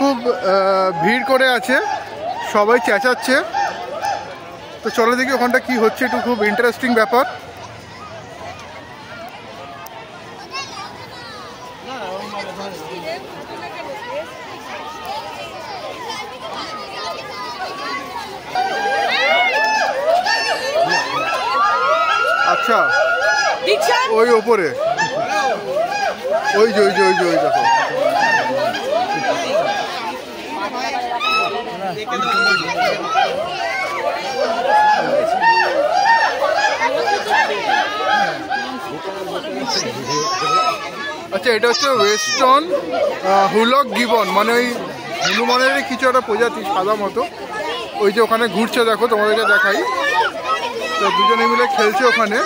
খুব ভিড় করে আছে, সবাই চেঁচাচ্ছে। তো চলো দেখি ওখানটা কি হচ্ছে, একটু খুব ইন্টারেস্টিং ব্যাপার। আচ্ছা ওই ওপরে ওই যে ওই যে ওই যে ওই দেখো। আচ্ছা এটা হচ্ছে ওয়েস্টার্ন হুলক গিবন, মানে ওই হনুমানেরই কিছু একটা প্রজাতি সাদা মতো। ওই যে ওখানে ঘুরছে দেখো, তোমাদেরকে দেখাই। তো দুজনে মিলে খেলছে ওখানে।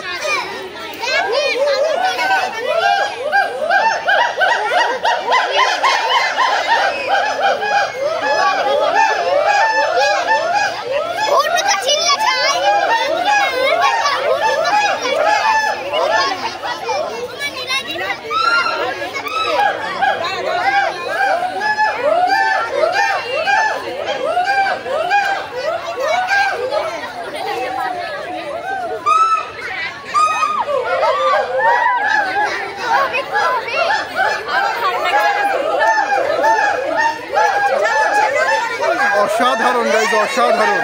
অসাধারণ গাইজ, অসাধারণ।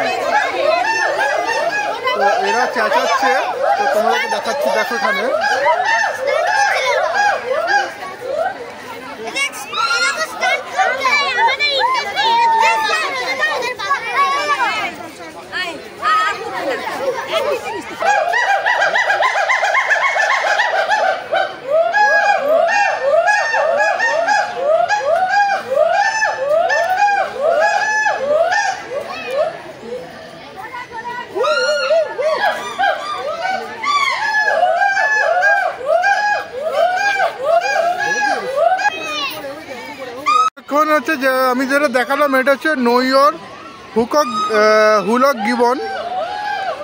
তো এরা চেঁচাচ্ছে, তো তোমাদেরকে দেখাচ্ছি, দেখো এখানে। এখন হচ্ছে যে আমি যেটা দেখালাম, এটা হচ্ছে নো ইয়র হুলক গিবন।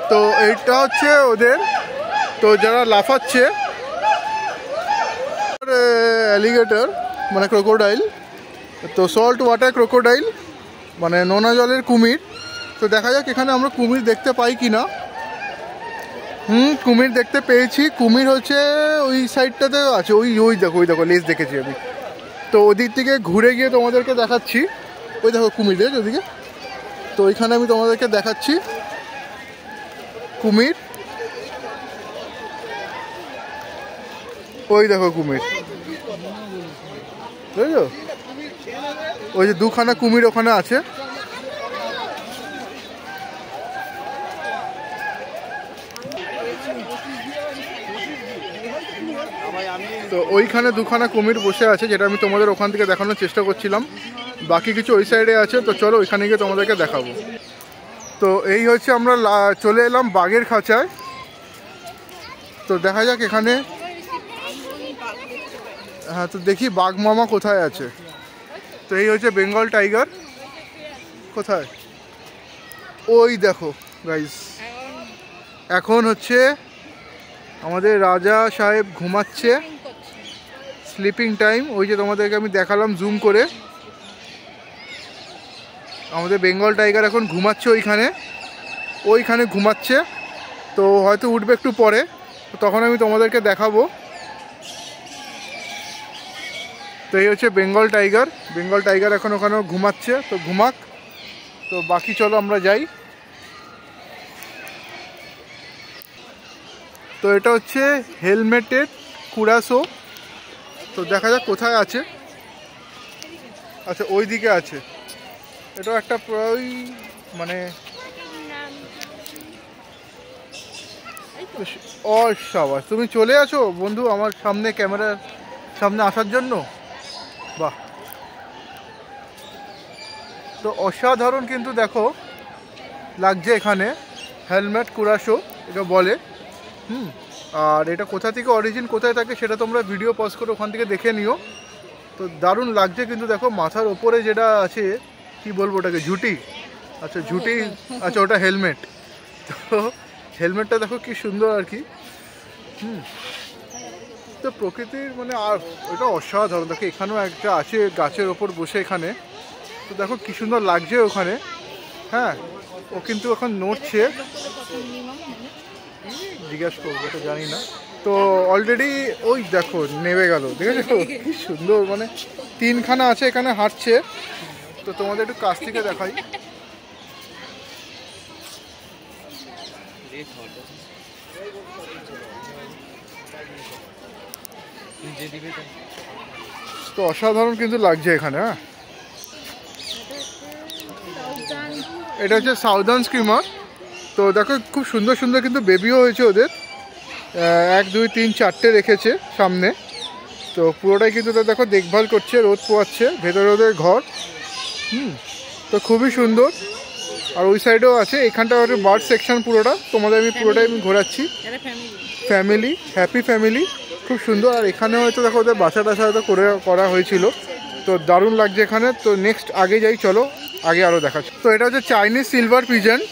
তো এইটা হচ্ছে ওদের, তো যারা লাফাচ্ছে অ্যালিগেটর মানে ক্রোকোডাইল, তো সল্ট ওয়াটার ক্রোকোডাইল মানে নোনা জলের কুমির। তো দেখা যাক এখানে আমরা কুমির দেখতে পাই কি না। কুমির দেখতে পেয়েছি। কুমির হচ্ছে ওই সাইডটাতে আছে, ওই ওই দেখো, ওই দেখো লেজ দেখেছি আমি। তো ওদিক থেকে ঘুরে গিয়ে তোমাদেরকে দেখাচ্ছি। ওই দেখো কুমির দেখো ওদিকে। তো ওইখানে আমি তোমাদেরকে দেখাচ্ছি কুমির। ওই দেখো কুমির, বুঝলো? ওই যে দুখানা কুমির ওখানে আছে। তো ওইখানে দুখানা কুমির বসে আছে, যেটা আমি তোমাদের ওখান থেকে দেখানোর চেষ্টা করছিলাম। বাকি কিছু ওই সাইডে আছে, তো চলো ওইখানে গিয়ে তোমাদেরকে দেখাবো। তো এই হচ্ছে আমরা চলে এলাম বাঘের খাঁচায়। তো দেখা যাক এখানে, হ্যাঁ তো দেখি বাঘ মামা কোথায় আছে। তো এই হচ্ছে বেঙ্গল টাইগার। কোথায়? ওই দেখো গাইস, এখন হচ্ছে আমাদের রাজা সাহেব ঘুমাচ্ছে, স্লিপিং টাইম। ওই যে তোমাদেরকে আমি দেখালাম জুম করে, আমাদের বেঙ্গল টাইগার এখন ঘুমাচ্ছে ওইখানে ঘুমাচ্ছে। তো হয়তো উঠবে একটু পরে, তখন আমি তোমাদেরকে দেখাবো। তো এই হচ্ছে বেঙ্গল টাইগার এখন ওখানে ঘুমাচ্ছে, তো ঘুমাক। তো বাকি চলো আমরা যাই। তো এটা হচ্ছে হেলমেটেড কুরাসো। তো দেখা যাক কোথায় আছে। আচ্ছা ওই দিকে আছে। এটা একটা প্রায় মানে অসাবাস, তুমি চলে আসো বন্ধু আমার সামনে, ক্যামেরার সামনে আসার জন্য। বাহ, তো অসাধারণ কিন্তু দেখো লাগছে এখানে। হেলমেট কুরাসো এটা বলে। আর এটা কোথা থেকে অরিজিন, কোথায় থাকে সেটা তোমরা ভিডিও পজ করে ওখান থেকে দেখে নিও। তো দারুণ লাগছে কিন্তু দেখো, মাথার ওপরে যেটা আছে কি বলবো ওটাকে, ঝুটি। আচ্ছা ঝুটি, আচ্ছা ওটা হেলমেট। তো হেলমেটটা দেখো কি সুন্দর আর কি। তো প্রকৃতির মানে আর এটা অসাধারণ। দেখো এখানেও একটা আছে গাছের ওপর বসে এখানে। তো দেখো কি সুন্দর লাগছে ওখানে। হ্যাঁ, ও কিন্তু এখন নড়ছে, জিজ্ঞাসা করবো তো জানি না। তো অলরেডি ওই দেখো নেমে গেল, ঠিক আছে। কি সুন্দর, মানে তিনখানা আছে এখানে হাঁটছে। তো তোমাদের একটু কাছ থেকে দেখাই। তো অসাধারণ কিন্তু লাগছে এখানে। হ্যাঁ, এটা হচ্ছে সাউদার্ন স্কিমার। তো দেখো খুব সুন্দর সুন্দর কিন্তু বেবিও হয়েছে ওদের, 1 2 3 4টে রেখেছে সামনে। তো পুরোটাই কিন্তু দেখো দেখভাল করছে, রোদ পোয়াচ্ছে, ভেতরে ওদের ঘর। তো খুবই সুন্দর। আর ওই সাইডেও আছে, এখানটা একটা বার্ড সেকশন পুরোটা, তোমাদের আমি পুরোটাই আমি ঘোরাচ্ছি। ফ্যামিলি, হ্যাপি ফ্যামিলি, খুব সুন্দর। আর এখানে হয়তো দেখো ওদের বাসা টাসা হয়তো করা হয়েছিল। তো দারুণ লাগছে এখানে। তো নেক্সট আগে যাই, চলো আগে আরও দেখাচ্ছি। তো এটা হচ্ছে চাইনিজ সিলভার পিজেন্ট।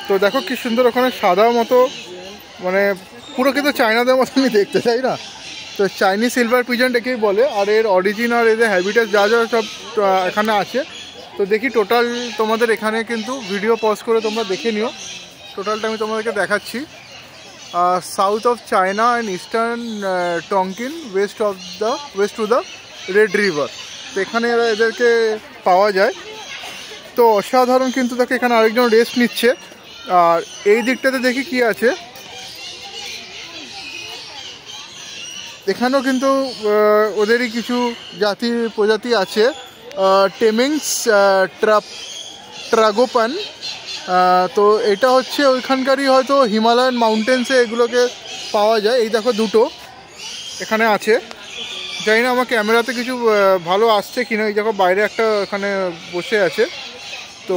তো দেখো কি সুন্দর, ওখানে সাদা মতো, মানে পুরো কিন্তু চায়নাদের মতনই দেখতে, চাই না। তো চাইনিজ সিলভার পিজেন্ট একেই বলে। আর এর অরিজিন আর এদের হ্যাবিটেট যা যা সব এখানে আছে। তো দেখি টোটাল তোমাদের এখানে কিন্তু ভিডিও পজ করে তোমরা দেখে নিও। টোটালটা আমি তোমাদেরকে দেখাচ্ছি। South of China and eastern Tonkin, west to the Red River. তো এখানে এদেরকে পাওয়া যায়। তো অসাধারণ কিন্তু দেখো, এখানে আরেকজন রেস্ট নিচ্ছে। আর এই দিকটাতে দেখি কি আছে, এখানেও কিন্তু ওদেরই কিছু প্রজাতি আছে। টেমিংস ট্রাগোপান। তো এটা হচ্ছে ওইখানকারই হয়তো হিমালয়ান মাউন্টেন্সে এগুলোকে পাওয়া যায়। এই দেখো দুটো এখানে আছে, জানি না আমার ক্যামেরাতে কিছু ভালো আসছে কিনা। এই দেখো বাইরে একটা এখানে বসে আছে। তো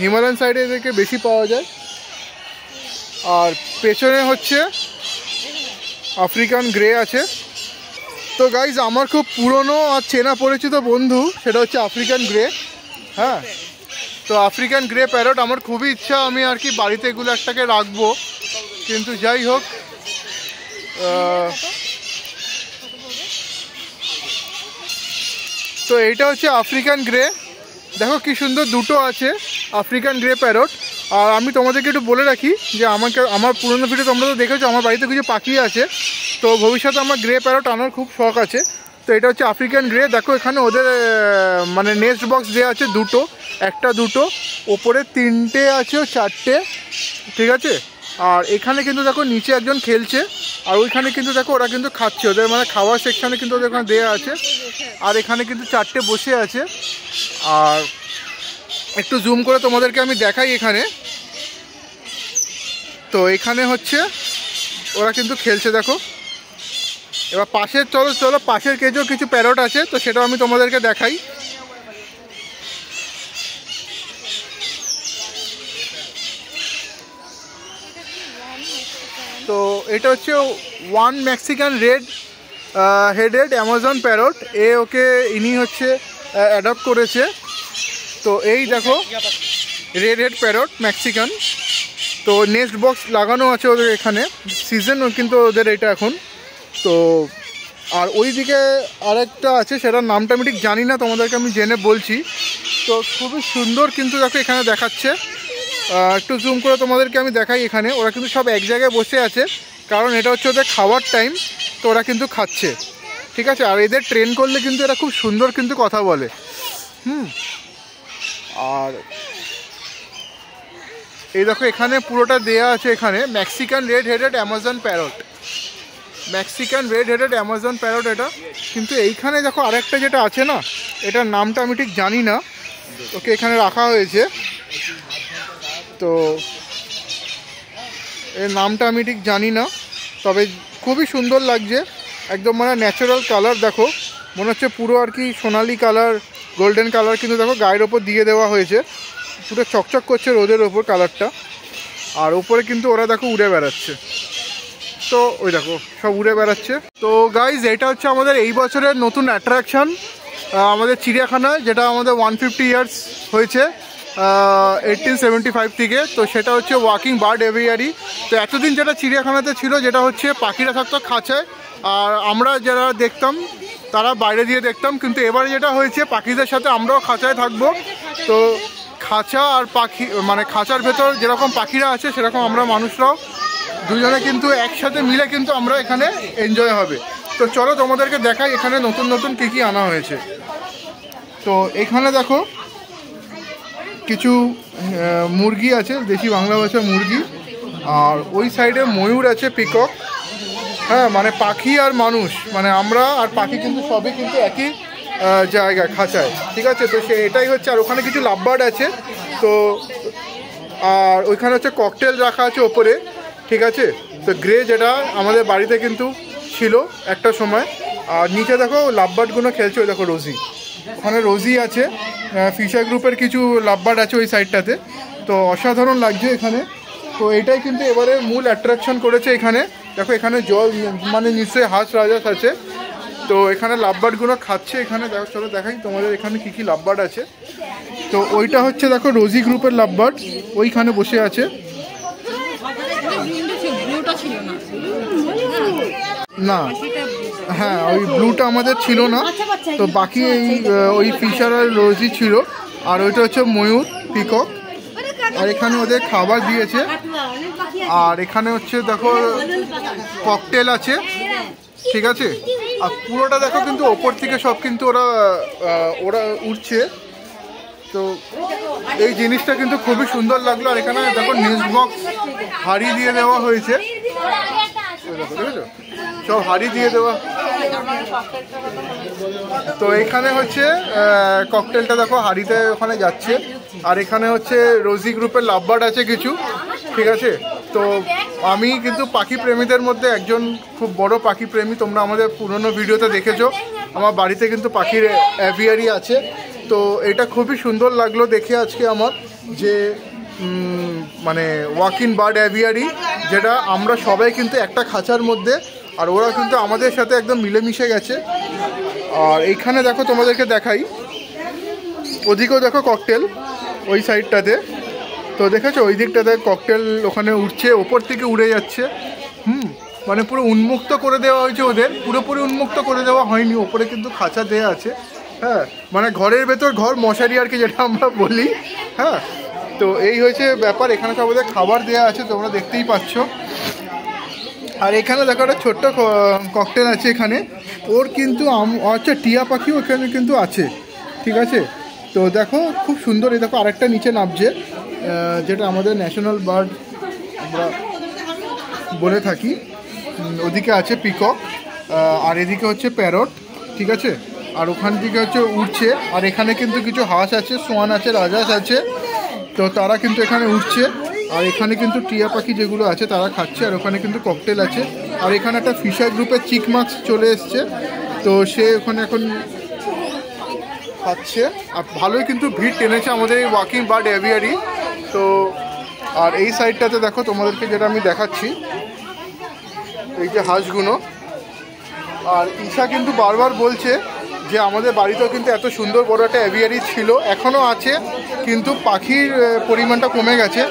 হিমালয়ান সাইডে এদেরকে বেশি পাওয়া যায়। আর পেছনে হচ্ছে আফ্রিকান গ্রে আছে। তো গাইজ, আমার খুব পুরনো আর চেনা পরিচিত বন্ধু, সেটা হচ্ছে আফ্রিকান গ্রে। হ্যাঁ, তো আফ্রিকান গ্রে প্যারট আমার খুবই ইচ্ছা, আমি আর কি বাড়িতে এগুলো একটাকে রাখবো। কিন্তু যাই হোক, তো এইটা হচ্ছে আফ্রিকান গ্রে। দেখো কি সুন্দর দুটো আছে আফ্রিকান গ্রে প্যারট। আর আমি তোমাদেরকে একটু বলে রাখি যে আমার পুরনো ভিডিও তোমরা তো দেখেছো, আমার বাড়িতে কিছু পাখি আছে। তো ভবিষ্যতে আমার গ্রে প্যারট আনার খুব শখ আছে। তো এটা হচ্ছে আফ্রিকান গ্রে। দেখো এখানে ওদের মানে নেস্ট বক্স দেওয়া আছে দুটো, একটা দুটো, ওপরে 3টে আছে, 4টে, ঠিক আছে। আর এখানে কিন্তু দেখো নিচে একজন খেলছে, আর ওইখানে কিন্তু দেখো ওরা কিন্তু খাচ্ছে। ওদের মানে খাওয়ার সেকশানে কিন্তু ওদের ওখানে দেওয়া আছে। আর এখানে কিন্তু 4টে বসে আছে। আর একটু জুম করে তোমাদেরকে আমি দেখাই এখানে। তো এখানে হচ্ছে ওরা কিন্তু খেলছে, দেখো। এবার পাশের চলো পাশের কেজেও কিছু প্যারট আছে, তো সেটাও আমি তোমাদেরকে দেখাই। তো এটা হচ্ছে one Mexican red headed Amazon parrot. ইনি হচ্ছে অ্যাডপ্ট করেছে। তো এই দেখো রেড হেড প্যারট মেক্সিকান। তো নেক্সট বক্স লাগানো আছে ওদের এখানে, সিজন কিন্তু ওদের এটা এখন। তো আর ওই দিকে আরেকটা আছে, সেটার নামটা আমি ঠিক জানি না, তোমাদেরকে আমি জেনে বলছি। তো খুবই সুন্দর কিন্তু দেখো এখানে দেখাচ্ছে। একটু জুম করে তোমাদেরকে আমি দেখাই। এখানে ওরা কিন্তু সব এক জায়গায় বসে আছে, কারণ এটা হচ্ছে ওদের খাওয়ার টাইম। তো ওরা কিন্তু খাচ্ছে, ঠিক আছে। আর এদের ট্রেন করলে কিন্তু এরা খুব সুন্দর কিন্তু কথা বলে। আর এই দেখো এখানে পুরোটা দেয়া আছে, এখানে Mexican red headed Amazon parrot, Mexican red headed Amazon parrot এটা। কিন্তু এইখানে দেখো আরেকটা যেটা আছে না, এটার নামটা আমি ঠিক জানি না, ওকে এখানে রাখা হয়েছে। তো এর নামটা আমি ঠিক জানি না, তবে খুবই সুন্দর লাগছে। একদম মানে ন্যাচারাল কালার, দেখো মনে হচ্ছে পুরো আর কি সোনালি কালার, গোল্ডেন কালার কিন্তু দেখো গায়ের ওপর দিয়ে দেওয়া হয়েছে, পুরো চকচক করছে রোদের ওপর কালারটা। আর ওপরে কিন্তু ওরা দেখো উড়ে বেড়াচ্ছে। তো ওই দেখো সব উড়ে বেড়াচ্ছে। তো গাইজ, এটা হচ্ছে আমাদের এই বছরের নতুন অ্যাট্রাকশান আমাদের চিড়িয়াখানায়, যেটা আমাদের 150 ইয়ার্স হয়েছে 1875 থেকে। তো সেটা হচ্ছে ওয়াকিং বার্ড এভিয়ারি। তো এতদিন যেটা চিড়িয়াখানাতে ছিল, যেটা হচ্ছে পাখিরা থাকতো খাঁচায়, আর আমরা যারা দেখতাম তারা বাইরে দিয়ে দেখতাম, কিন্তু এবারে যেটা হয়েছে পাখিদের সাথে আমরাও খাঁচায় থাকবো। তো খাঁচা আর পাখি মানে খাঁচার ভেতর যেরকম পাখিরা আছে সেরকম আমরা মানুষরাও দুজনে কিন্তু একসাথে মিলে কিন্তু আমরা এখানে এনজয় হবে। তো চলো তোমাদেরকে দেখাই এখানে নতুন নতুন কী কী আনা হয়েছে। তো এখানে দেখো কিছু মুরগি আছে, দেশি বাংলা ভাষা মুরগি, আর ওই সাইডে ময়ূর আছে, পিকক। হ্যাঁ, মানে পাখি আর মানুষ, মানে আমরা আর পাখি কিন্তু সবই কিন্তু একই জায়গায় খাঁচায়, ঠিক আছে। তো এটাই হচ্ছে। আর ওখানে কিছু লাভবার্ড আছে। তো আর ওইখানে হচ্ছে ককটেল রাখা আছে ওপরে, ঠিক আছে। তো গ্রে যেটা আমাদের বাড়িতে কিন্তু ছিল একটা সময়। আর নিচে দেখো লাভবার্ডগুলো খেলছে, ওই দেখো রোজি, ওখানে রোজি আছে। ফিশার গ্রুপের কিছু লাভবার্ড আছে ওই সাইডটাতে। তো অসাধারণ লাগছে এখানে। তো এটাই কিন্তু এবারে মূল অ্যাট্রাকশন করেছে এখানে। দেখো এখানে জল, মানে নিশ্চয়ই হাঁস রাজাস আছে। তো এখানে লাভবার্ডগুলো খাচ্ছে এখানে। দেখো চলো দেখাই তোমাদের এখানে কী কী লাভবার্ড আছে। তো ওইটা হচ্ছে দেখো রোজি গ্রুপের লাভবার্ড, ওইখানে বসে আছে। না, হ্যাঁ ওই ব্লুটা আমাদের ছিল না। তো বাকি এই ওই ফিশার আর রোজি ছিল। আর ওইটা হচ্ছে ময়ূর, পিকক। আর এখানে ওদের খাবার দিয়েছে। আর এখানে হচ্ছে দেখো ককটেল আছে, ঠিক আছে। আর পুরোটা দেখো কিন্তু ওপর থেকে সব কিন্তু ওরা উঠছে। তো এই জিনিসটা কিন্তু খুবই সুন্দর লাগলো। আর এখানে দেখো নিউজ বক্স হাড়ি দিয়ে দেওয়া হয়েছে, দেখেছো সব হাড়ি দিয়ে দেওয়া। তো এখানে হচ্ছে ককটেলটা দেখো হাড়িতে ওখানে যাচ্ছে। আর এখানে হচ্ছে রোজি গ্রুপের লাভবার্ড আছে কিছু, ঠিক আছে। তো আমি কিন্তু পাখি প্রেমীদের মধ্যে একজন খুব বড় পাখি প্রেমী। তোমরা আমাদের পুরনো ভিডিওতে দেখেছো আমার বাড়িতে কিন্তু পাখির অ্যাভিয়ারি আছে। তো এটা খুবই সুন্দর লাগলো দেখে আজকে আমার, যে মানে ওয়াক ইন বার্ড অ্যাভিয়ারি, যেটা আমরা সবাই কিন্তু একটা খাঁচার মধ্যে। আর ওরা কিন্তু আমাদের সাথে একদম মিলেমিশে গেছে। আর এইখানে দেখো তোমাদেরকে দেখাই, ওদিকেও দেখো ককটেল ওই সাইডটাতে। তো দেখেছো ওই দিকটাতে ককটেল ওখানে উঠছে, ওপর থেকে উড়ে যাচ্ছে। মানে পুরো উন্মুক্ত করে দেওয়া হয়েছে ওদের, পুরোপুরি উন্মুক্ত করে দেওয়া হয়নি। ওপরে কিন্তু খাঁচা দেওয়া আছে। হ্যাঁ, মানে ঘরের ভেতর ঘর মশারি আর কি, যেটা আমরা বলি। হ্যাঁ, তো এই হয়েছে ব্যাপার। এখানে সব ওদের খাবার দেওয়া আছে, তোমরা দেখতেই পাচ্ছ। আর এখানে দেখো একটা ছোট্ট ককটেল আছে এখানে। ওর কিন্তু আচ্ছা টিয়া পাখিও এখানে কিন্তু আছে, ঠিক আছে। তো দেখো খুব সুন্দর। এই দেখো আরেকটা নিচে নামছে, যেটা আমাদের ন্যাশনাল বার্ড আমরা বলে থাকি। ওদিকে আছে পিকক, আর এদিকে হচ্ছে প্যারট, ঠিক আছে। আর ওখান থেকে হচ্ছে উঠছে। আর এখানে কিন্তু কিছু হাঁস আছে, সোয়ান আছে, রাজহাঁস আছে। তো তারা কিন্তু এখানে উঠছে। আর এখানে কিন্তু টিয়া পাখি যেগুলো আছে তারা খাচ্ছে। আর ওখানে কিন্তু ককটেল আছে। আর এখানে একটা ফিশার গ্রুপের চিকমাক্স চলে এসছে। তো সে ওখানে এখন খাচ্ছে। আর ভালোই কিন্তু ভিড় টেনেছে আমাদের এই ওয়াকিং বার্ড অ্যাভিয়ারি। তো আর এই সাইডটাতে দেখো তোমাদেরকে যেটা আমি দেখাচ্ছি, এই যে হাঁসগুলো। আর ঈশা কিন্তু বারবার বলছে যে আমাদের বাড়িতেও কিন্তু এত সুন্দর বড় একটা অ্যাভিয়ারি ছিল, এখনও আছে, কিন্তু পাখির পরিমাণটা কমে গেছে।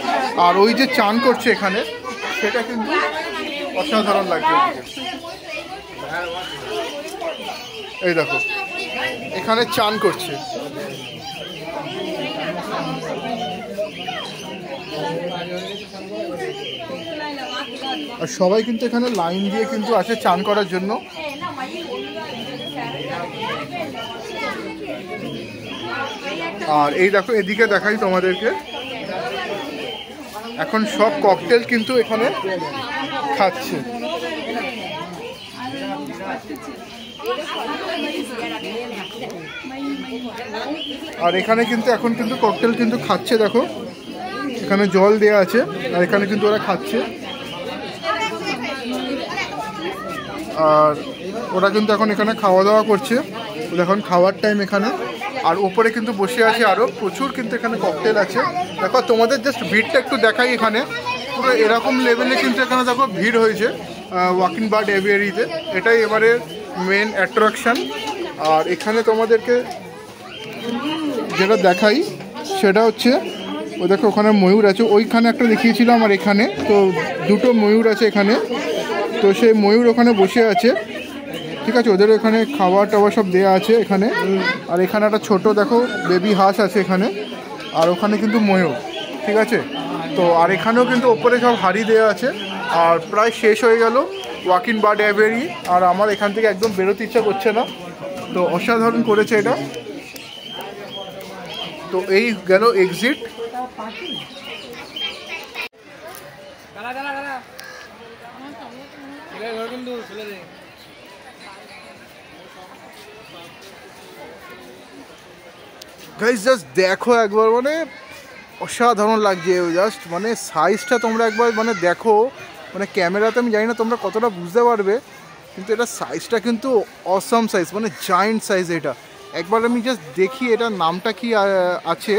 আর ওই যে চান করছে এখানে, সেটা কিন্তু অসাধারণ লাগছে। এই দেখো এখানে চান করছে। আর সবাই কিন্তু এখানে লাইন দিয়ে কিন্তু আসে চান করার জন্য। আর এই দেখো এদিকে দেখাই তোমাদেরকে, এখন সব ককটেল কিন্তু এখানে খাচ্ছে। আর এখানে কিন্তু এখন কিন্তু ককটেল কিন্তু খাচ্ছে। দেখো এখানে জল দেয়া আছে, আর এখানে কিন্তু ওরা খাচ্ছে। আর ওরা কিন্তু এখন এখানে খাওয়া দাওয়া করছে, এখন খাওয়ার টাইম এখানে। আর উপরে কিন্তু বসে আছে আরও প্রচুর কিন্তু এখানে ককটেল আছে। দেখো তোমাদের জাস্ট ভিড়টা একটু দেখাই, এখানে পুরো এরকম লেভেলে কিন্তু এখানে দেখো ভিড় হয়েছে ওয়াকিং বার্ড অ্যাভিয়ারিতে। এটাই এবারে মেন অ্যাট্রাকশান। আর এখানে তোমাদেরকে যেটা দেখাই সেটা হচ্ছে, ও দেখো ওখানে ময়ূর আছে, ওইখানে একটা দেখিয়েছিলাম। আর এখানে তো দুটো ময়ূর আছে এখানে। তো সেই ময়ূর ওখানে বসে আছে। ঠিক আছে, ওদের এখানে খাবার টাবার সব দেওয়া আছে এখানে। আর এখানে একটা ছোট দেখো বেবি হাঁস আছে এখানে, আর ওখানে কিন্তু ময়ূর। ঠিক আছে, তো আর এখানেও কিন্তু ওপরে সব হাড়ি দেওয়া আছে। আর প্রায় শেষ হয়ে গেল ওয়াক-ইন বার্ড অ্যাভিয়ারি, আর আমার এখান থেকে একদম বেরোতে ইচ্ছা করছে না। তো অসাধারণ করেছে এটা। তো এই গেল এক্সিট। গাইস জাস্ট দেখো একবার, মানে অসাধারণ লাগছে জাস্ট, মানে সাইজটা তোমরা একবার মানে দেখো, মানে ক্যামেরাতে আমি জানি না তোমরা কতটা বুঝতে পারবে, কিন্তু এটা সাইজটা কিন্তু অসাম সাইজ, মানে জায়েন্ট সাইজ এটা। একবার আমি জাস্ট দেখি এটার নামটা কি আছে,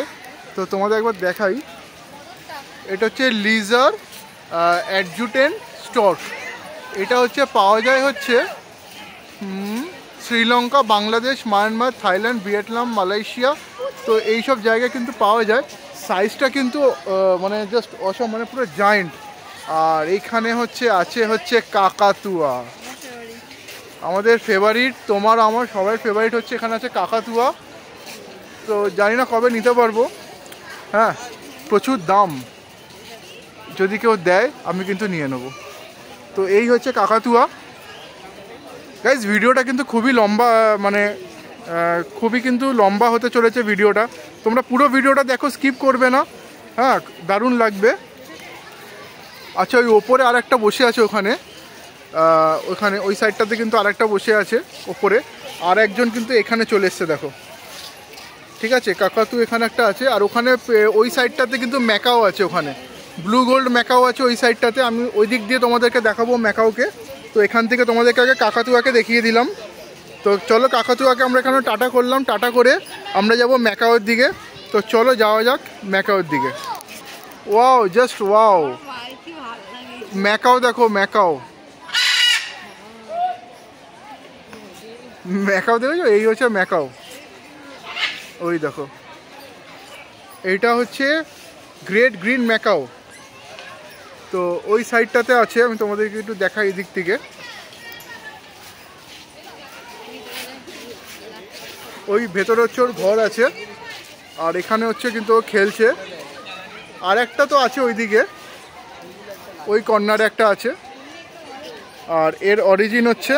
তো তোমাদের একবার দেখাই। এটা হচ্ছে লিজার অ্যাডজুটেন্ট স্টক। এটা হচ্ছে পাওয়া যায় হচ্ছে Sri Lanka, Bangladesh, Myanmar, Thailand, Vietnam, Malaysia, তো এইসব জায়গায় কিন্তু পাওয়া যায়। সাইজটা কিন্তু মানে জাস্ট অসম, মানে পুরো জায়েন্ট। আর এইখানে হচ্ছে হচ্ছে কাকাতুয়া, আমাদের ফেভারিট, তোমার আমার সবার ফেভারিট হচ্ছে এখানে আছে কাকাতুয়া। তো জানি না কবে নিতে পারবো, হ্যাঁ প্রচুর দাম, যদি কেউ দেয় আমি কিন্তু নিয়ে নেব। তো এই হচ্ছে কাকাতুয়া। গাইজ ভিডিওটা কিন্তু খুবই লম্বা, মানে খুবই কিন্তু লম্বা হতে চলেছে ভিডিওটা। তোমরা পুরো ভিডিওটা দেখো, স্কিপ করবে না, হ্যাঁ দারুণ লাগবে। আচ্ছা, ওই ওপরে আর একটা বসে আছে ওখানে, ওখানে ওই সাইডটাতে কিন্তু আর একটা বসে আছে ওপরে, আর একজন কিন্তু এখানে চলে এসছে দেখো। ঠিক আছে, কাকাতু এখানে একটা আছে, আর ওখানে ওই সাইডটাতে কিন্তু ম্যাকাও আছে, ওখানে ব্লু গোল্ড ম্যাকাও আছে ওই সাইডটাতে। আমি ওই দিক দিয়ে তোমাদেরকে দেখাবো ম্যাকাওকে। তো এখান থেকে তোমাদেরকে আগে কাকাতুয়াকে দেখিয়ে দিলাম। তো চলো কাকাতুয়াকে আমরা এখানে টাটা করলাম, টাটা করে আমরা যাব ম্যাকাওর দিকে। তো চলো যাওয়া যাক ম্যাকাওর দিকে। ওয়াও, জাস্ট ওয়াও, ম্যাকাও দেখো, ম্যাকাও ম্যাকাও দেখেছো, এই হচ্ছে ম্যাকাও, ওই দেখো এইটা হচ্ছে গ্রেট গ্রিন ম্যাকাও। তো ওই সাইডটাতে আছে, আমি তোমাদেরকে একটু দেখাই এই দিক থেকে। ওই ভেতরে হচ্ছে ওর ঘর আছে, আর এখানে হচ্ছে কিন্তু ও খেলছে। আর একটা তো আছে ওইদিকে, ওই কর্নারে একটা আছে। আর এর অরিজিন হচ্ছে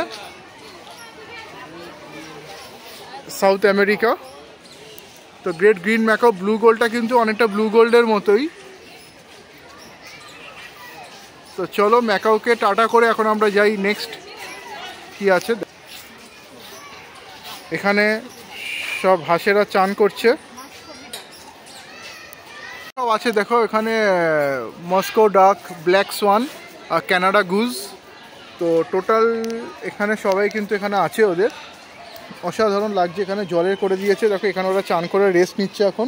সাউথ আমেরিকা। তো গ্রেট গ্রিন ম্যাকাও, ব্লু গোল্ডটা কিন্তু অনেকটা ব্লু গোল্ডের মতোই। তো চলো ম্যাকাওকে টাটা করে এখন আমরা যাই নেক্সট কি আছে। এখানে সব হাঁসেরা চান করছে, সব আছে দেখো এখানে, মস্কো ডাক, ব্ল্যাক সোয়ান আর ক্যানাডা গুজ। তো টোটাল এখানে সবাই কিন্তু এখানে আছে ওদের। অসাধারণ লাগছে, এখানে জলের করে দিয়েছে দেখো, এখানে ওরা চান করে রেস্ট নিচ্ছে এখন।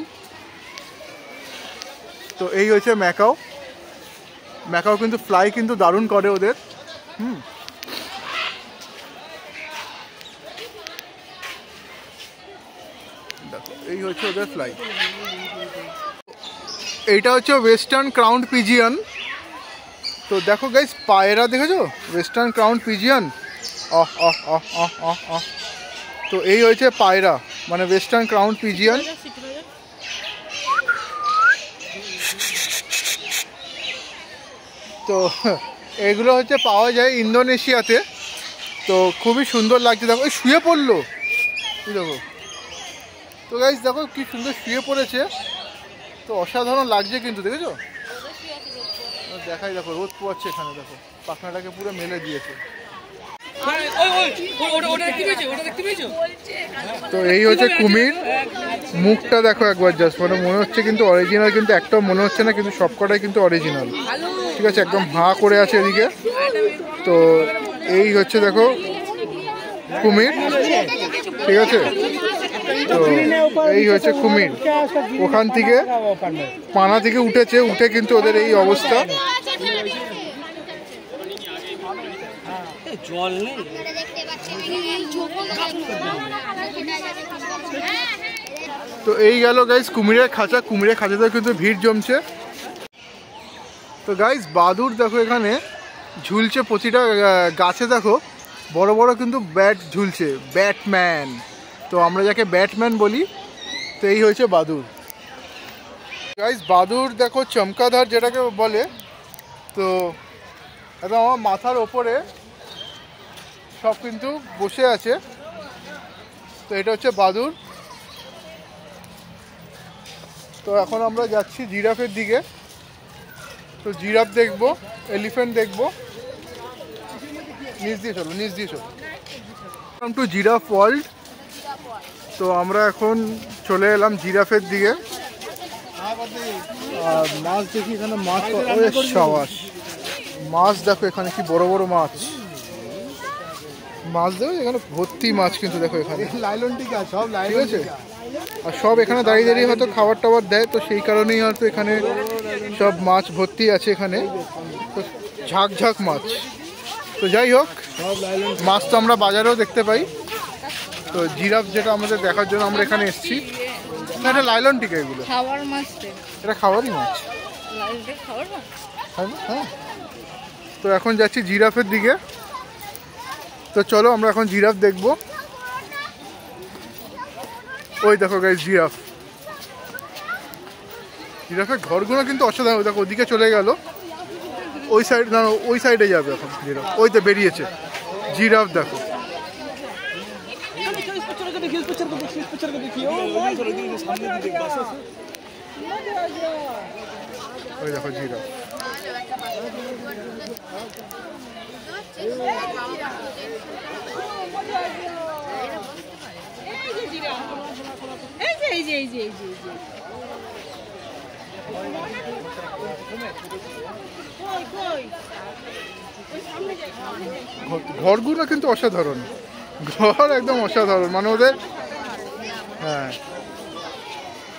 তো এই হচ্ছে ম্যাকাও। ম্যাকাও কিন্তু ফ্লাই কিন্তু দারুণ করে ওদের। দেখো এই হচ্ছে ওদের ফ্লাই। এইটা হচ্ছে ওয়েস্টার্ন ক্রাউন পিজিয়ন। তো দেখো গাইস, পায়রা দেখেছো, ওয়েস্টার্ন ক্রাউন পিজিয়ন। আহ আহ আহ আহ আহ আহ। তো এই হয়েছে পায়রা, মানে ওয়েস্টার্ন ক্রাউন পিজিয়ন। তো এগুলো হচ্ছে পাওয়া যায় ইন্দোনেশিয়াতে। তো খুবই সুন্দর লাগছে দেখো, ওই শুয়ে পড়লো, দেখো। তো গাইস দেখো কি সুন্দর শুয়ে পড়েছে, তো অসাধারণ লাগছে কিন্তু, দেখেছো? দেখাই দেখো, রোদ পোয়াচ্ছে এখানে, দেখো পাখনাটাকে পুরো মেলে দিয়েছে। তো এই হচ্ছে কুমির, মুখটা দেখো একবার জাস্ট, মানে মনে হচ্ছে কিন্তু অরিজিনাল, কিন্তু একটাও মনে হচ্ছে না, কিন্তু সবকটাই কিন্তু অরিজিনাল। ঠিক আছে, একদম হাঁ করে আছে এদিকে। তো এই হচ্ছে দেখো কুমির, ঠিক আছে। তো এই হচ্ছে কুমির, ওখান থেকে পানা থেকে উঠেছে, উঠে কিন্তু ওদের এই অবস্থা। তো এই গেল গাইস কুমিরের খাঁচা। কুমিরের খাঁচাতেও কিন্তু ভিড় জমছে। তো গাইস বাদুড় দেখো এখানে ঝুলছে প্রতিটা গাছে, দেখো বড় বড় কিন্তু ব্যাট ঝুলছে, ব্যাটম্যান। তো আমরা যাকে ব্যাটম্যান বলি, তো এই হয়েছে বাদুর। গাইস বাদুর দেখো চমকাধার যেটাকে বলে, তো একদম আমার মাথার ওপরে সব কিন্তু বসে আছে। তো এটা হচ্ছে বাদুর। তো এখন আমরা যাচ্ছি জিরাফের দিকে। তো জিরাফ দেখবো, এলিফ্যান্ট দেখবো। নিচ দিয়ে চলো, নিচ দিয়ে চলো। To giraffe world. তো আমরা এখন চলে এলাম জিরাফের দিকে। আর মাছ দেখি এখানে, মাছ সাবাস, মাছ দেখো এখানে কি বড় বড় মাছ। মাছ দেখো এখানে ভর্তি মাছ, কিন্তু দেখো এখানে সব ঠিক আছে। আর সব এখানে দাঁড়িয়ে দাঁড়িয়ে হয়তো খাবার টাবার দেয়, তো সেই কারণেই হয়তো এখানে সব মাছ ভর্তি আছে এখানে। তো ঝাঁক ঝাঁক মাছ। তো যাই হোক, মাছ তো আমরা বাজারেও দেখতে পাই। তো জিরাফ যেটা আমাদের দেখার জন্য আমরা এখানে এসেছি। না, এটা লাইলন টিকা, এগুলো খাবার মাছ। এটা খাবারই মাছ। হ্যাঁ। তো এখন যাচ্ছি জিরাফের দিকে। তো চলো আমরা এখন জিরাফ দেখবো। ওই দেখো গাইস জিরাফ। জিরাফের ঘরগুলো কিন্তু অসাধারণ। দেখো ওদিকে চলে গেল, ওই সাইড না, ওই সাইডে যাবে এখন জিরাফ। ওই তো বেরিয়েছে জিরাফ, দেখো। ওই দেখো জিরাফ। ঘরগুলো কিন্তু অসাধারণ, ঘর একদম অসাধারণ, মানে ওদের। হ্যাঁ,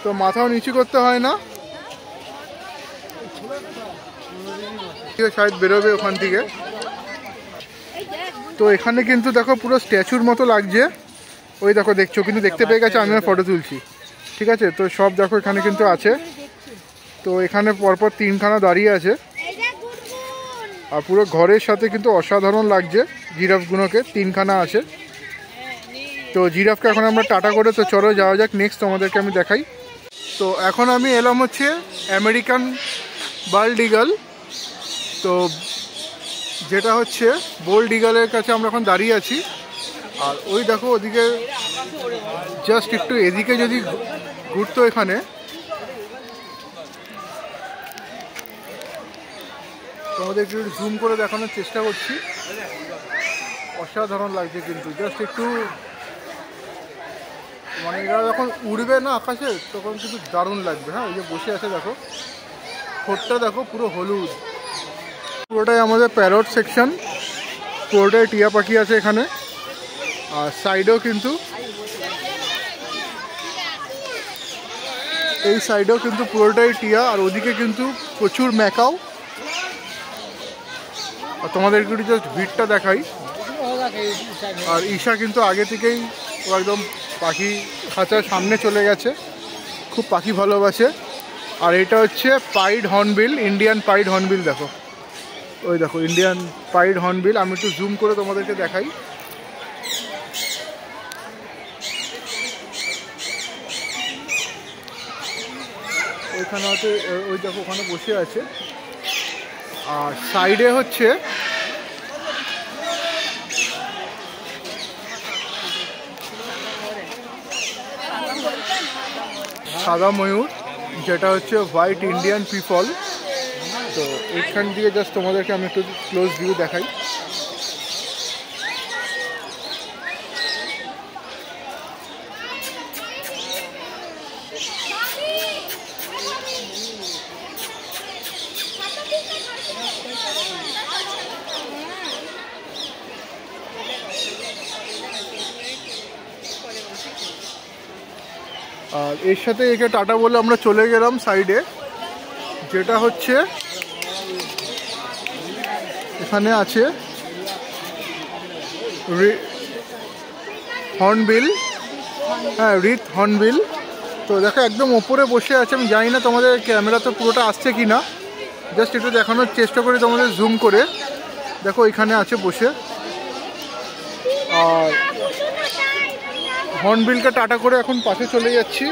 তো মাথাও নিচু করতে হয় না। শায়দ বেরোবে ওখান থেকে। তো এখানে কিন্তু দেখো পুরো স্ট্যাচুর মতো লাগছে। ওই দেখো দেখছো, কিন্তু দেখতে পেয়ে গেছে আমি ফটো তুলছি, ঠিক আছে। তো সব দেখো এখানে কিন্তু আছে। তো এখানে পরপর 3খানা দাঁড়িয়ে আছে। আর পুরো ঘরের সাথে কিন্তু অসাধারণ লাগছে জিরাফগুলোকে, 3খানা আছে। তো জিরাফকে এখন আমরা টাটা করে, তো চলো যাওয়া যাক নেক্সট, তোমাদেরকে আমি দেখাই। তো এখন আমি এলাম হচ্ছে আমেরিকান বাল্ড ইগল। তো যেটা হচ্ছে বোল্ড ইগলের কাছে আমরা এখন দাঁড়িয়ে আছি। আর ওই দেখো ওদিকে জাস্ট একটু এদিকে যদি ঘুরতো, এখানে তোমাদের একটু জুম করে দেখানোর চেষ্টা করছি। অসাধারণ লাগছে কিন্তু, জাস্ট একটু মানে এরা যখন উড়বে না আকাশে, তখন কিন্তু দারুণ লাগবে। হ্যাঁ, ওই যে বসে আছে দেখো, ঠোঁটটা দেখো পুরো হলুদ। পুরোটাই আমাদের প্যারট সেকশন, পুরোটাই টিয়া পাখি আছে এখানে। আর সাইডেও কিন্তু, এই সাইডেও কিন্তু পুরোটাই টিয়া। আর ওদিকে কিন্তু প্রচুর ম্যাকাও। আর তোমাদেরকে একটু জাস্ট ভিড়টা দেখাই। আর ঈশা কিন্তু আগে থেকেই ও একদম পাখি খাঁচার সামনে চলে গেছে, খুব পাখি ভালোবাসে। আর এটা হচ্ছে pied hornbill, Indian pied hornbill. দেখো ওই দেখো ইন্ডিয়ান পাইড হর্নবিল। আমি একটু জুম করে তোমাদেরকে দেখাই। ওইখানে হচ্ছে, ওই দেখো ওখানে বসে আছে। আর সাইডে হচ্ছে সাদা ময়ূর, যেটা হচ্ছে হোয়াইট ইন্ডিয়ান পিপল। তো এইখান দিয়ে জাস্ট তোমাদেরকে আমি একটু ক্লোজ ভিউ দেখাই। আর এর সাথে একে টাটা বলে আমরা চলে গেলাম সাইডে, যেটা হচ্ছে এখানে আছে হর্নবিল। হ্যাঁ, রিথ হর্নবিল। তো দেখো একদম ওপরে বসে আছে। আমি জানি না তোমাদের ক্যামেরা তো পুরোটা আসছে কি না, জাস্ট একটু দেখানোর চেষ্টা করি তোমাদের জুম করে। দেখো এখানে আছে বসে। আর হর্নবিলকে টাটা করে এখন পাশে চলে যাচ্ছি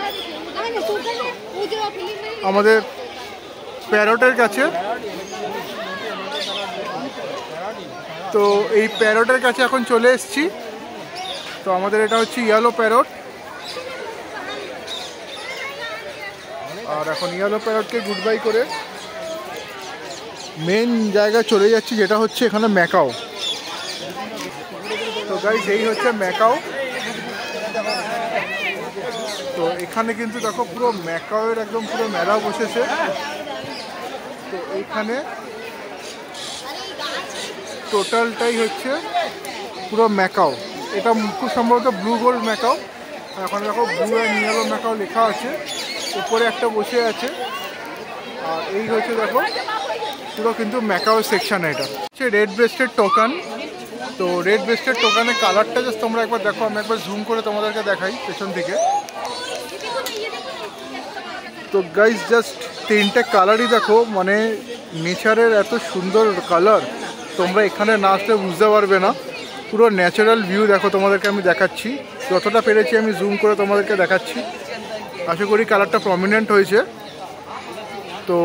আমাদের প্যারটের কাছে। তো এই প্যারটের কাছে এখন চলে এসেছি। তো আমাদের এটা হচ্ছে ইয়েলো প্যারট। আর এখন ইয়েলো প্যারটকে গুড বাই করে মেন জায়গায় চলে যাচ্ছি, যেটা হচ্ছে এখানে ম্যাকাও। তো গাইস এই হচ্ছে ম্যাকাও। তো এখানে কিন্তু দেখো পুরো ম্যাকাওয়ের একদম পুরো মেলা বসেছে। তো এইখানে টোটালটাই হচ্ছে পুরো ম্যাকাও। এটা খুব সম্ভবত ব্লু গোল্ড ম্যাকাও। এখন দেখো ব্লু অ্যান্ড ইয়েলো ম্যাকাও লেখা আছে, উপরে একটা বসে আছে। আর এই হচ্ছে দেখো পুরো কিন্তু ম্যাকাও সেকশন। এটা হচ্ছে রেড ব্রেস্টেড টোকান। তো রেড ব্রেস্টেড টোকানের কালারটা জাস্ট তোমরা একবার দেখো, আমি একবার জুম করে তোমাদেরকে দেখাই পেছন থেকে। তো গাইস জাস্ট তিনটে কালারই দেখো, মানে নেচারের এত সুন্দর কালার, তোমরা এখানে না আসলে বুঝতে পারবে না। পুরো ন্যাচারাল ভিউ দেখো, তোমাদেরকে আমি দেখাচ্ছি যতটা পেরেছি, আমি জুম করে তোমাদেরকে দেখাচ্ছি। আশা করি কালারটা প্রমিনেন্ট হয়েছে। তো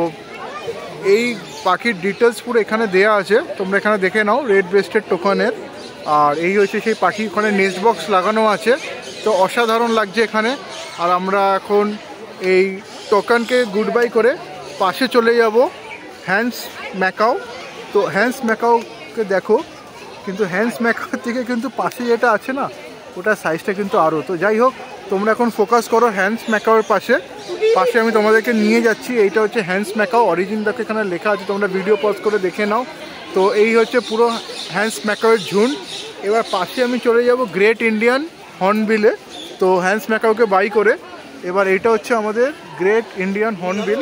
এই পাখির ডিটেলস পুরো এখানে দেয়া আছে, তোমরা এখানে দেখে নাও রেড ব্রেস্টেড টোকানের। আর এই হচ্ছে সেই পাখি, ওখানে নেস্ট বক্স লাগানো আছে। তো অসাধারণ লাগছে এখানে। আর আমরা এখন এই টোকানকে গুড বাই করে পাশে চলে যাব হ্যান্স ম্যাকাও। তো হ্যান্স ম্যাকাওকে দেখো, কিন্তু হ্যান্স ম্যাকাও থেকে কিন্তু পাশে যেটা আছে না, ওটার সাইজটা কিন্তু আরও। তো যাই হোক, তোমরা এখন ফোকাস করো হ্যান্স ম্যাকাওয়ের পাশে। আমি তোমাদেরকে নিয়ে যাচ্ছি। এইটা হচ্ছে হ্যান্স ম্যাকাও অরিজিন, দেখো এখানে লেখা আছে, তোমরা ভিডিও পজ করে দেখে নাও। তো এই হচ্ছে পুরো হ্যান্স ম্যাকাওয়ের ঝুন্ড। এবার পাশে আমি চলে যাব গ্রেট ইন্ডিয়ান হর্নবিলে। তো হ্যান্স ম্যাকাওকে বাই করে এবার এইটা হচ্ছে আমাদের গ্রেট ইন্ডিয়ান হর্নবিল।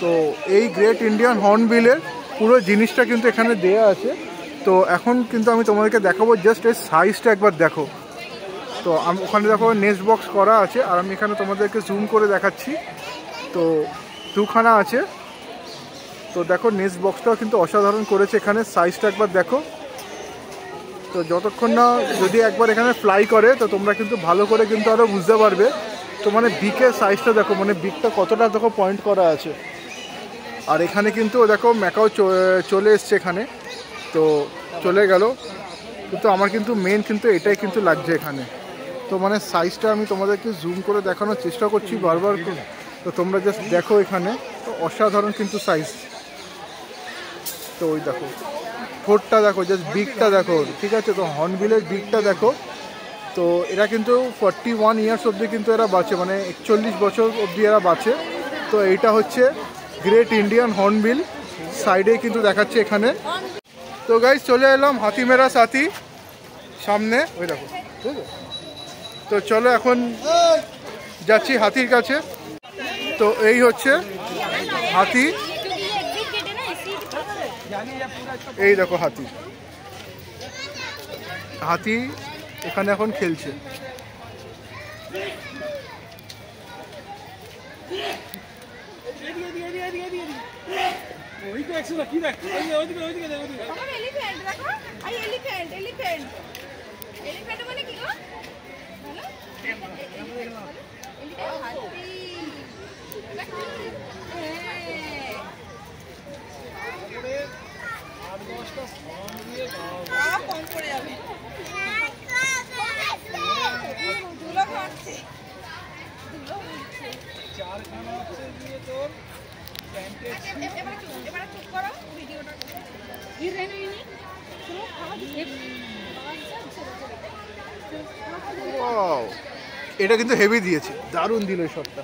তো এই গ্রেট ইন্ডিয়ান হর্নবিলের পুরো জিনিসটা কিন্তু এখানে দেয়া আছে। তো এখন কিন্তু আমি তোমাদেরকে দেখাবো, জাস্ট এর সাইজটা একবার দেখো। তো আমি ওখানে দেখো নেস্ট বক্স করা আছে, আর আমি এখানে তোমাদেরকে জুম করে দেখাচ্ছি। তো দুখানা আছে। তো দেখো নেস্ট বক্সটাও কিন্তু অসাধারণ করেছে, এখানে সাইজটা একবার দেখো। তো যতক্ষণ না যদি একবার এখানে ফ্লাই করে, তো তোমরা কিন্তু ভালো করে কিন্তু আরও বুঝতে পারবে। তো মানে বিকের সাইজটা দেখো, মানে বিকটা কতটা দেখো পয়েন্ট করা আছে। আর এখানে কিন্তু দেখো ম্যাকাও চলে এসছে এখানে। তো চলে গেল, কিন্তু আমার কিন্তু মেন কিন্তু এটাই কিন্তু লাগছে এখানে। তো মানে সাইজটা আমি তোমাদেরকে জুম করে দেখানোর চেষ্টা করছি বারবার। তো তোমরা জাস্ট দেখো এখানে, তো অসাধারণ কিন্তু সাইজ। তো ওই দেখো ঠোঁটটা দেখো, জাস্ট বিগটা দেখো, ঠিক আছে। তো হর্নবিলের বিগটা দেখো। তো এরা কিন্তু 41 ইয়ার্স অবধি কিন্তু এরা বাঁচে, মানে 41 বছর অবধি এরা বাঁচে। তো এইটা হচ্ছে গ্রেট ইন্ডিয়ান হর্নবিল, সাইডে কিন্তু দেখাচ্ছে এখানে। তো গাইস চলে এলাম হাতি মেরা সাথী সামনে, ওই দেখো, ঠিক আছে। তো চলো এখন যাচ্ছি হাতির কাছে। তো এই হচ্ছে হাতি, এই দেখো হাতি। হাতি এখানে এখন খেলছে। এটা কিন্তু হেভি দিয়েছে, দারুণ দিল এই শটটা।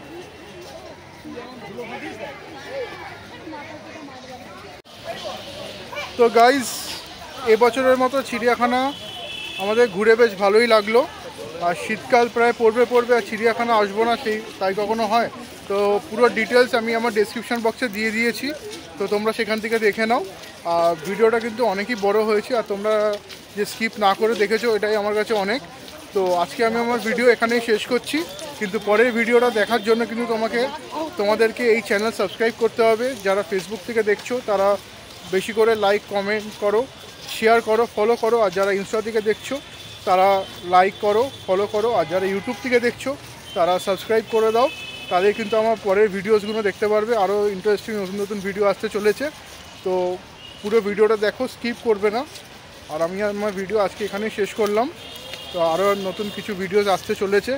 তো গাইজ এবছরের মতো চিড়িয়াখানা আমাদের ঘুরে বেশ ভালোই লাগলো। আর শীতকাল প্রায় পড়বে, আর চিড়িয়াখানা আসবো না তাই কখনো হয়। তো পুরো ডিটেলস আমি আমার ডেসক্রিপশন বক্সে দিয়ে দিয়েছি, তো তোমরা সেখান থেকে দেখে নাও। আর ভিডিওটা কিন্তু অনেকই বড় হয়েছে, আর তোমরা যে স্কিপ না করে দেখেছো এটাই আমার কাছে অনেক। তো আজকে আমি আমার ভিডিও এখানেই শেষ করছি, কিন্তু পরের ভিডিওটা দেখার জন্য কিন্তু তোমাদেরকে এই চ্যানেল সাবস্ক্রাইব করতে হবে। যারা ফেসবুক থেকে দেখছো তারা বেশি করে লাইক, কমেন্ট করো, শেয়ার করো, ফলো করো। আর যারা ইনস্টা থেকে দেখছো তারা লাইক করো, ফলো করো, আর যারা ইউটিউব থেকে দেখছো তারা সাবস্ক্রাইব করে দাও, তাদের কিন্তু আমার পরের ভিডিওসগুলো দেখতে পারবে। আরও ইন্টারেস্টিং নতুন নতুন ভিডিও আসতে চলেছে, তো পুরো ভিডিওটা দেখো, স্কিপ করবে না। আর আমি আমার ভিডিও আজকে এখানেই শেষ করলাম, তো আরও নতুন কিছু ভিডিওস আসতে চলেছে,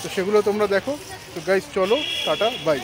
তো সেগুলো তোমরা দেখো। তো গাইস চলো, টাটা, বাই।